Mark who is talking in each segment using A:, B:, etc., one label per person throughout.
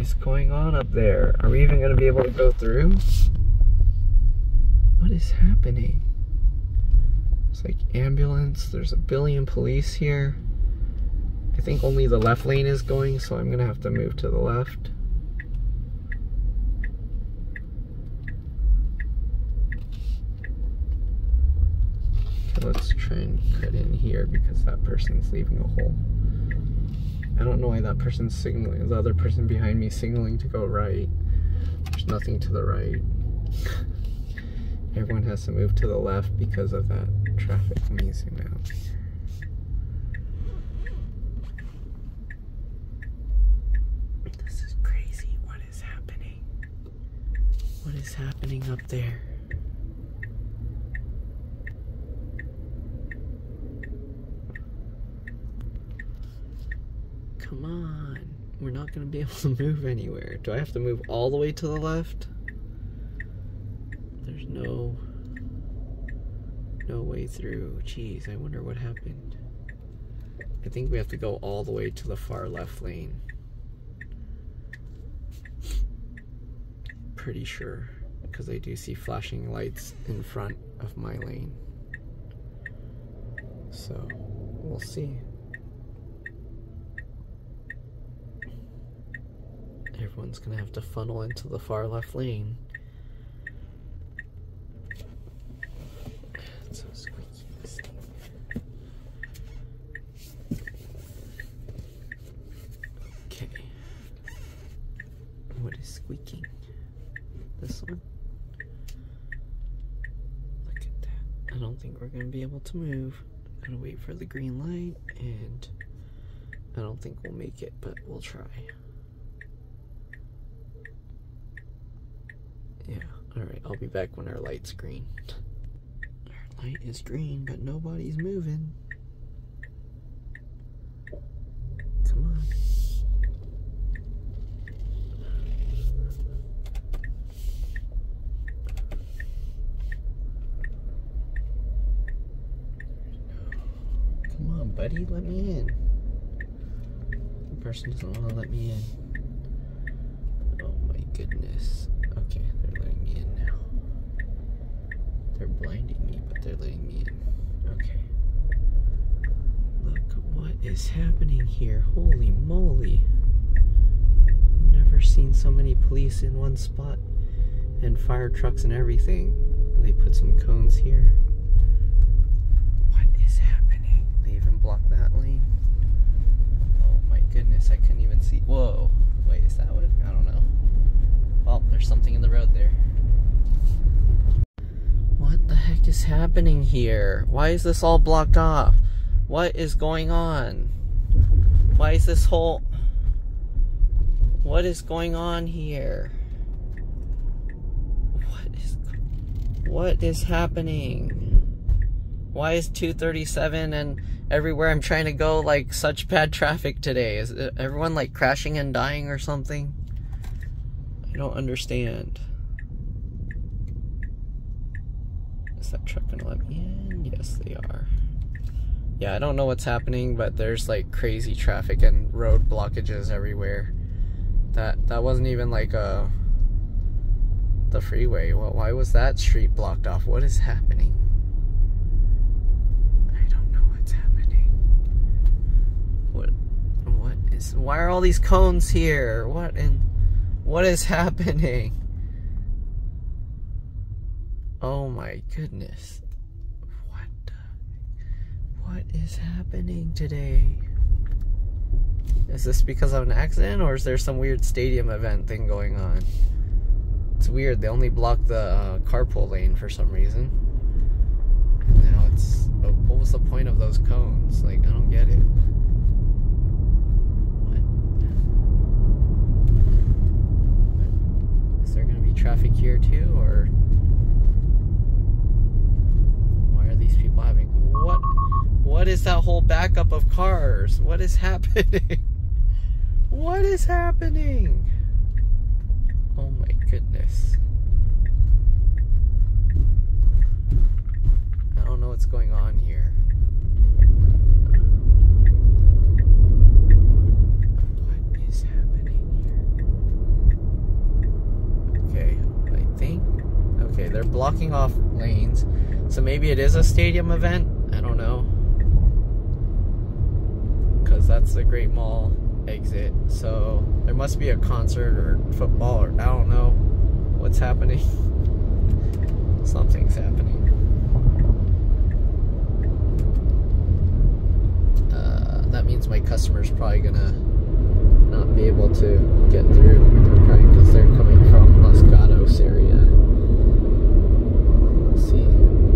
A: is going on up there? Are we even going to be able to go through? What is happening? It's like ambulance. There's a billion police here. I think only the left lane is going, so I'm going to have to move to the left. Okay, let's try and cut in here because that person's leaving a hole. I don't know why that person's signaling, the other person behind me signaling to go right. There's nothing to the right. Everyone has to move to the left because of that traffic. Let me zoom out. This is crazy. What is happening? What is happening up there? Come on. We're not going to be able to move anywhere. Do I have to move all the way to the left? There's no way through. Jeez, I wonder what happened. I think we have to go all the way to the far left lane. Pretty sure, because I do see flashing lights in front of my lane. So, we'll see. Everyone's gonna have to funnel into the far left lane. It's so squeaky, this thing. Okay. What is squeaking? This one? Look at that. I don't think we're gonna be able to move. I'm gonna wait for the green light, and I don't think we'll make it, but we'll try. Yeah, alright, I'll be back when our light's green. Our light is green, but nobody's moving. Come on. Come on, buddy, let me in. The person doesn't want to let me in. Oh my goodness. Okay, they're letting me in now. They're blinding me, but they're letting me in. Okay. Look what is happening here. Holy moly. Never seen so many police in one spot. And fire trucks and everything. They put some cones here. What is happening? They even blocked that lane. Oh my goodness, I couldn't even see. Whoa. Wait, is that what? I don't know. Oh, there's something in the road there. What the heck is happening here? Why is this all blocked off? What is going on? Why is this whole... What is going on here? What is happening? Why is 237 and everywhere I'm trying to go like such bad traffic today? Is everyone like crashing and dying or something? I don't understand. Is that truck gonna let me in? Yes, they are. Yeah, I don't know what's happening, but there's like crazy traffic and road blockages everywhere. That wasn't even like the freeway. Well, why was that street blocked off? What is happening? I don't know what's happening. Why are all these cones here? What is happening? Oh my goodness. What is happening today? Is this because of an accident, or is there some weird stadium event thing going on? It's weird, they only blocked the carpool lane for some reason. And now it's... what was the point of those cones? Like, I don't get it. Is there gonna be traffic here too, or why are these people having... What is that whole backup of cars? What is happening? What is happening? Oh my goodness. I don't know what's going on here. What is happening here? blocking off lanes. So maybe it is a stadium event. I don't know. Because that's the Great Mall exit. So there must be a concert or football, or I don't know what's happening. Something's happening. That means my customer's probably gonna not be able to get through. Because they're coming from Los Gatos area. Let's see.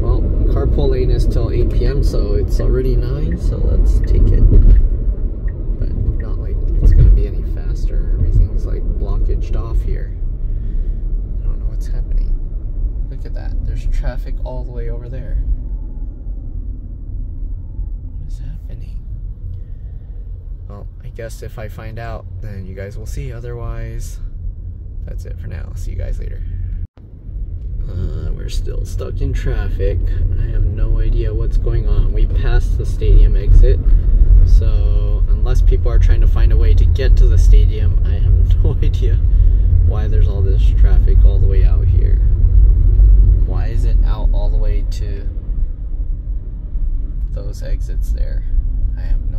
A: Well, carpool lane is till 8 p.m. so it's already 9, so let's take it. But not like it's gonna be any faster. Everything's like blockaged off here. I don't know what's happening. Look at that. There's traffic all the way over there. What is happening? Well, I guess if I find out, then you guys will see. Otherwise, that's it for now. See you guys later. We're still stuck in traffic. I have no idea what's going on. We passed the stadium exit, so unless people are trying to find a way to get to the stadium, I have no idea why there's all this traffic all the way out here. Why is it out all the way to those exits there? I have no